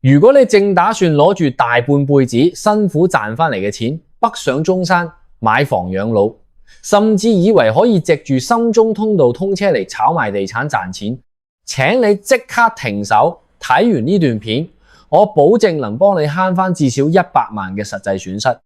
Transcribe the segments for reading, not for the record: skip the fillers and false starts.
如果你正打算攞住大半輩子辛苦賺翻嚟嘅錢北上中山買房養老，甚至以為可以藉住深中通道通車嚟炒賣地產賺錢，請你即刻停手，睇完呢段片，我保證能幫你慳翻至少100萬嘅實際損失，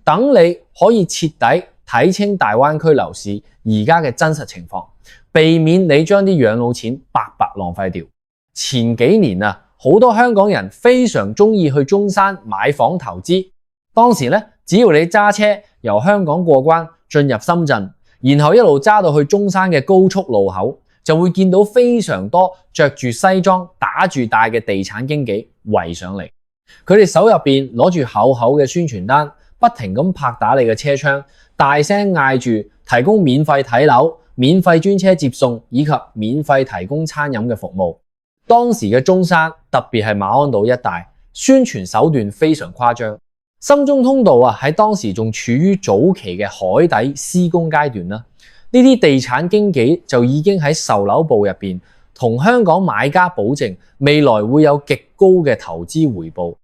等你可以徹底睇清大灣區樓市而家嘅真實情況，避免你將啲養老錢白白浪費掉。前幾年啊，好多香港人非常中意去中山買房投資。當時咧，只要你揸車由香港過關進入深圳，然後一路揸到去中山嘅高速路口，就會見到非常多着住西裝打住帶嘅地產經紀圍上嚟。佢哋手入邊攞住厚厚嘅宣傳單，不停咁拍打你嘅車窗，大聲嗌住提供免費睇樓、免費專車接送以及免費提供餐飲嘅服務。當時嘅中山，特別係馬鞍島一帶，宣傳手段非常誇張。深中通道啊，喺當時仲處於早期嘅海底施工階段啦。呢啲地產經紀就已經喺售樓部入邊同香港買家保證未來會有極高嘅投資回報。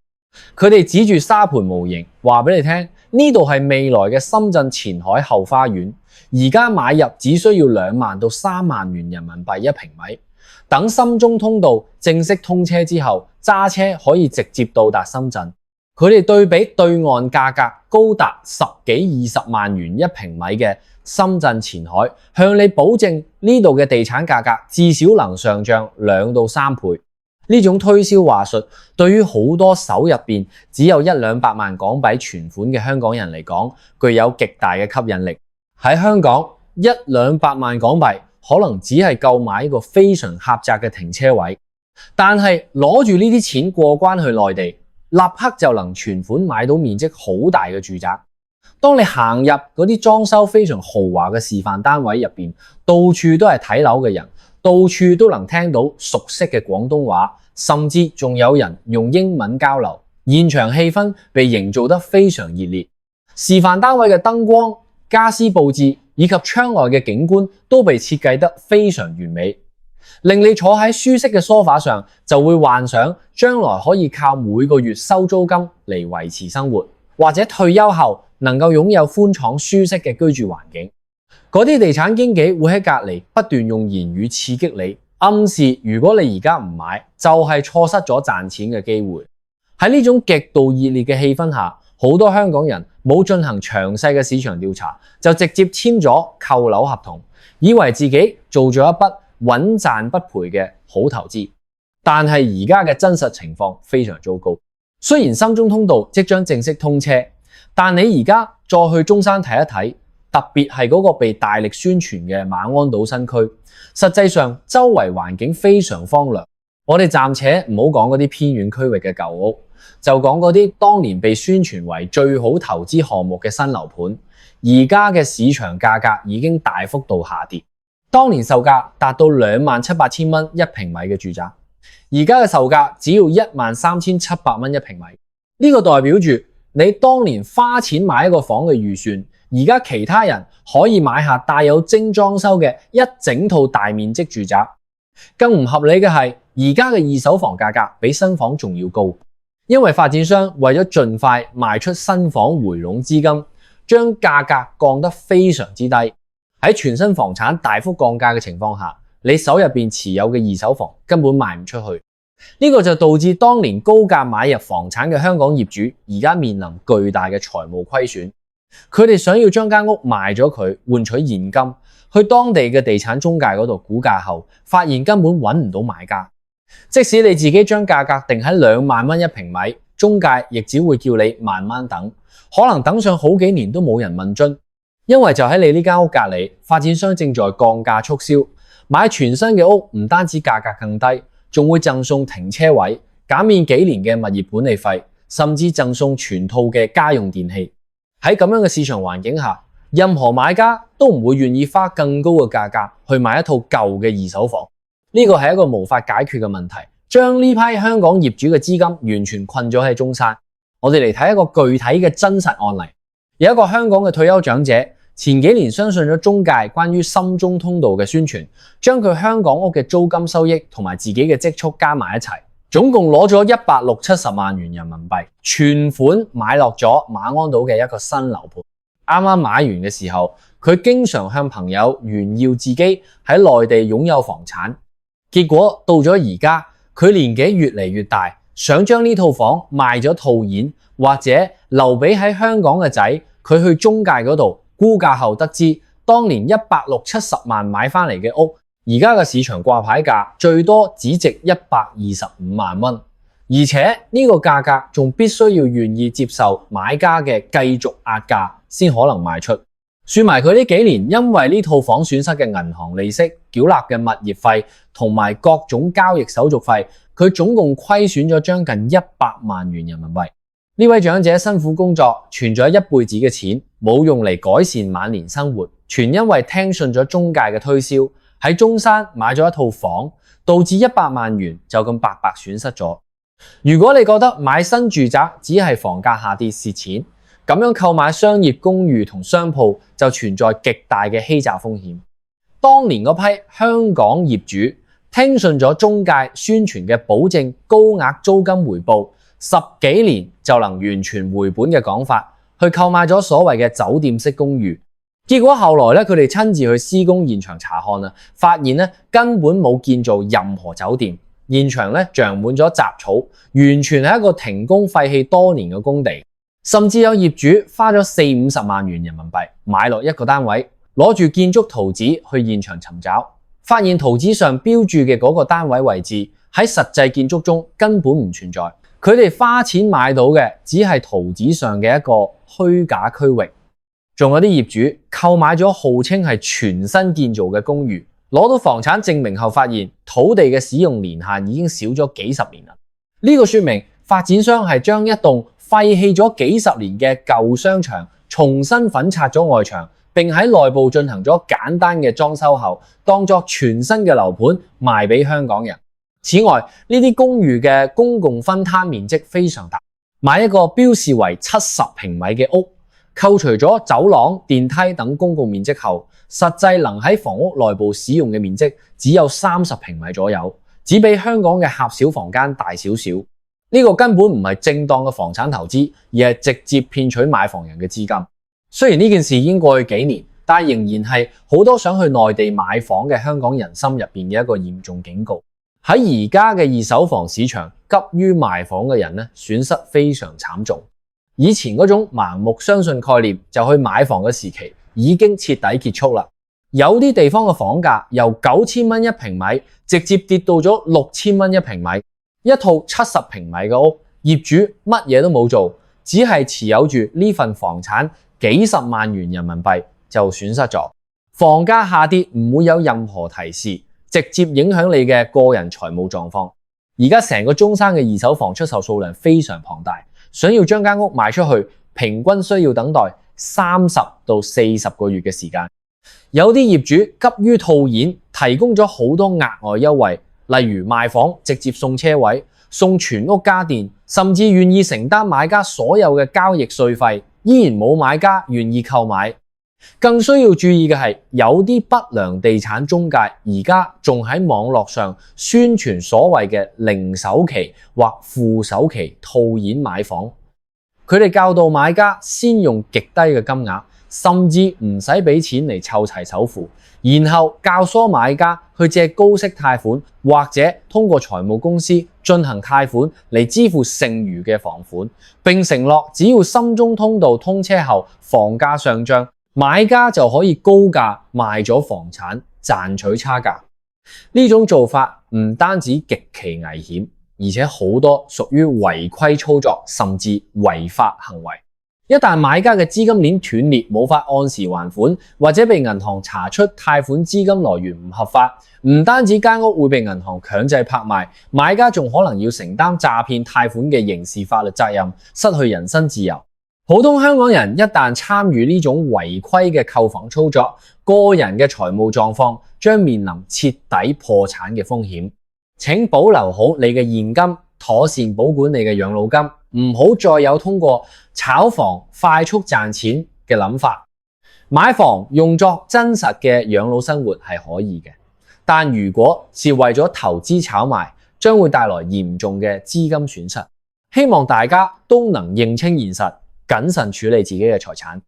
佢哋指住沙盤模型話俾你聽，呢度係未來嘅深圳前海後花園，而家買入只需要2萬到3萬元人民幣1平米。等深中通道正式通車之後，揸車可以直接到達深圳。佢哋對比對岸價格高達10幾20萬元1平米嘅深圳前海，向你保證呢度嘅地產價格至少能上漲2到3倍。呢種推銷話術對於好多手入邊只有100-200萬港幣存款嘅香港人嚟講，具有極大嘅吸引力。喺香港100-200萬港幣可能只係夠買一個非常狹窄嘅停車位，但係攞住呢啲錢過關去內地，立刻就能存款買到面積好大嘅住宅。當你行入嗰啲裝修非常豪華嘅示範單位入邊，到處都係睇樓嘅人，到處都能聽到熟悉嘅廣東話，甚至仲有人用英文交流，現場氣氛被營造得非常熱烈。示範單位嘅燈光、家私佈置以及窗外嘅景觀都被設計得非常完美，令你坐喺舒適嘅梳化上就會幻想將來可以靠每個月收租金嚟維持生活，或者退休後能夠擁有寬敞舒適嘅居住環境。嗰啲地產經紀會喺隔離不斷用言語刺激你，暗示如果你而家唔買，就係錯失咗賺錢嘅機會。喺呢種極度熱烈嘅氣氛下，好多香港人冇進行詳細嘅市場調查，就直接簽咗購樓合同，以為自己做咗一筆穩賺不賠嘅好投資。但係而家嘅真實情況非常糟糕。雖然深中通道即將正式通車，但你而家再去中山睇一睇，特別係嗰個被大力宣傳嘅馬鞍島新區，實際上周圍環境非常荒涼。我哋暫且唔好講嗰啲偏遠區域嘅舊屋，就講嗰啲當年被宣傳為最好投資項目嘅新樓盤，而家嘅市場價格已經大幅度下跌。當年售價達到27000蚊1平米嘅住宅，而家嘅售價只要13700蚊1平米。呢個代表住你當年花錢買一個房嘅預算，而家其他人可以買下帶有精裝修嘅一整套大面積住宅。更唔合理嘅係，而家嘅二手房價格比新房仲要高，因為發展商為咗盡快賣出新房回籠資金，將價格降得非常之低。喺全新房產大幅降價嘅情況下，你手入邊持有嘅二手房根本賣唔出去。呢個就導致當年高價買入房產嘅香港業主而家面臨巨大嘅財務虧損。佢哋想要將間屋賣咗佢，換取現金，去當地嘅地產中介嗰度估價後，發現根本揾唔到買家。即使你自己將價格定喺2萬蚊1平米，中介亦只會叫你慢慢等，可能等上好幾年都冇人問津。因為就喺你呢間屋隔離，發展商正在降價促銷，買全新嘅屋唔單止價格更低，仲會贈送停車位、減免幾年嘅物業管理費，甚至贈送全套嘅家用電器。喺咁樣嘅市場環境下，任何買家都唔會願意花更高嘅價格去買一套舊嘅二手房。呢個係一個無法解決嘅問題，將呢批香港業主嘅資金完全困咗喺中山。我哋嚟睇一個具體嘅真實案例。有一個香港嘅退休長者，前幾年相信咗中介關於深中通道嘅宣傳，將佢香港屋嘅租金收益同埋自己嘅積蓄加埋一齊，總共攞咗160-170萬元人民幣，全款買落咗馬鞍島嘅一個新樓盤。啱啱買完嘅時候，佢經常向朋友炫耀自己喺內地擁有房產。結果到咗而家，佢年紀越嚟越大，想將呢套房賣咗套現，或者留俾喺香港嘅仔。佢去中介嗰度估價後得知，當年160-170萬買翻嚟嘅屋，而家嘅市場掛牌價最多只值125萬蚊，而且呢個價格仲必須要願意接受買家嘅繼續壓價先可能賣出。算埋佢呢幾年因為呢套房損失嘅銀行利息、繳納嘅物業費同埋各種交易手續費，佢總共虧損咗將近100萬元人民幣。呢位長者辛苦工作，存咗一輩子嘅錢，冇用嚟改善晚年生活，全因為聽信咗中介嘅推銷，喺中山買咗一套房，導致100萬元就咁白白損失咗。如果你覺得買新住宅只係房價下跌蝕錢，咁樣購買商業公寓同商鋪就存在極大嘅欺詐風險。當年嗰批香港業主聽信咗中介宣傳嘅保證高額租金回報，10幾年就能完全回本嘅講法，去購買咗所謂嘅酒店式公寓。結果後來佢哋親自去施工現場查看，發現根本冇建造任何酒店，現場長滿咗雜草，完全係一個停工廢棄多年嘅工地。甚至有業主花咗40-50萬元人民幣買落一個單位，攞住建築圖紙去現場尋找，發現圖紙上標注嘅嗰個單位位置喺實際建築中根本唔存在。佢哋花錢買到嘅只係圖紙上嘅一個虛假區域。仲有啲業主購買咗號稱係全新建造嘅公寓，攞到房產證明後發現土地嘅使用年限已經少咗幾十年啦。呢個說明發展商係將一棟廢棄咗幾十年嘅舊商場重新粉刷咗外牆，並喺內部進行咗簡單嘅裝修後，當作全新嘅樓盤賣俾香港人。此外，呢啲公寓嘅公共分攤面積非常大，買一個標示為70平米嘅屋，扣除咗走廊、電梯等公共面積後，實際能喺房屋內部使用嘅面積只有30平米左右，只比香港嘅狹小房間大少少。呢個根本唔係正當嘅房產投資，而係直接騙取買房人嘅資金。雖然呢件事已經過去幾年，但仍然係好多想去內地買房嘅香港人心入邊嘅一個嚴重警告。喺而家嘅二手房市場，急於賣房嘅人損失非常慘重。以前嗰種盲目相信概念就去買房嘅時期已經徹底結束啦。有啲地方嘅房價由9000蚊一平米直接跌到咗6000蚊一平米。一套70平米嘅屋，業主乜嘢都冇做，只係持有住呢份房產幾十萬元人民幣就損失咗。房價下跌唔會有任何提示，直接影響你嘅個人財務狀況。而家成個中山嘅二手房出售數量非常龐大，想要將間屋賣出去，平均需要等待30到40個月嘅時間。有啲業主急於套現，提供咗好多額外優惠。例如賣房直接送車位、送全屋家電，甚至願意承擔買家所有嘅交易稅費，依然冇買家願意購買。更需要注意嘅係，有啲不良地產中介而家仲喺網絡上宣傳所謂嘅零首期或負首期套現買房，佢哋教導買家先用極低嘅金額，甚至唔使俾錢嚟湊齊首付，然後教唆買家去借高息貸款，或者通過財務公司進行貸款嚟支付剩餘嘅房款，並承諾只要深中通道通車後房價上漲，買家就可以高價賣咗房產賺取差價。呢種做法唔單止極其危險，而且好多屬於違規操作，甚至違法行為。一旦買家嘅資金鏈斷裂，無法按時還款，或者被銀行查出貸款資金來源唔合法，唔單止間屋會被銀行強制拍賣，買家仲可能要承擔詐騙貸款嘅刑事法律責任，失去人身自由。普通香港人一旦參與呢種違規嘅購房操作，個人嘅財務狀況將面臨徹底破產嘅風險。請保留好你嘅現金，妥善保管你嘅養老金。唔好再有通過炒房快速賺錢嘅諗法。買房用作真實嘅養老生活係可以嘅，但如果是為咗投資炒賣，將會帶來嚴重嘅資金損失。希望大家都能認清現實，謹慎處理自己嘅財產。